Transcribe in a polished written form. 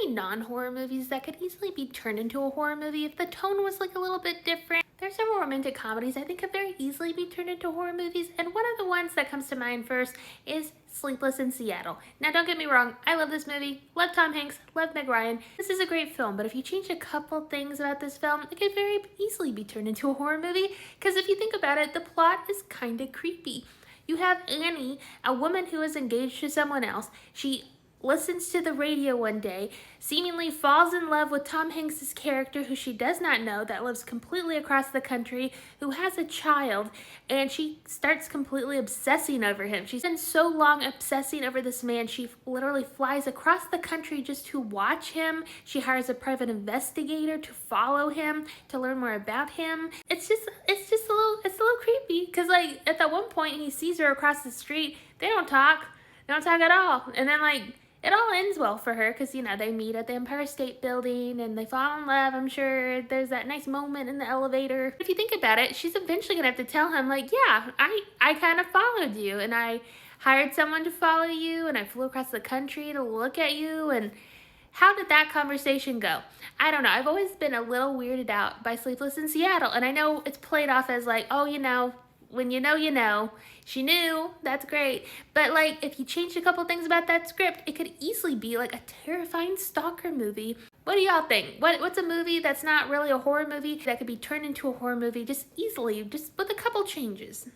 any non-horror movies that could easily be turned into a horror movie if the tone was like a little bit different. There's several romantic comedies I think could very easily be turned into horror movies, and one of the ones that comes to mind first is Sleepless in Seattle. Now don't get me wrong, I love this movie, love Tom Hanks, love Meg Ryan. This is a great film, but if you change a couple things about this film, it could very easily be turned into a horror movie, because if you think about it, the plot is kind of creepy. You have Annie, a woman who is engaged to someone else. She listens to the radio one day, seemingly falls in love with Tom Hanks' character, who she does not know, that lives completely across the country, who has a child, and she starts completely obsessing over him. She's been so long obsessing over this man, she literally flies across the country just to watch him. She hires a private investigator to follow him, to learn more about him. It's just a little creepy, because like at that one point he sees her across the street. They don't talk at all, and then like it all ends well for her, because, you know, they meet at the Empire State Building and they fall in love. I'm sure there's that nice moment in the elevator. If you think about it, she's eventually gonna have to tell him, like, yeah, I kind of followed you, and I hired someone to follow you, and I flew across the country to look at you, and how did that conversation go? I don't know. I've always been a little weirded out by Sleepless in Seattle, and I know it's played off as like, oh, you know, when you know, you know. She knew, that's great. But like, if you changed a couple things about that script, it could easily be like a terrifying stalker movie. What do y'all think? What's a movie that's not really a horror movie that could be turned into a horror movie just easily, just with a couple changes?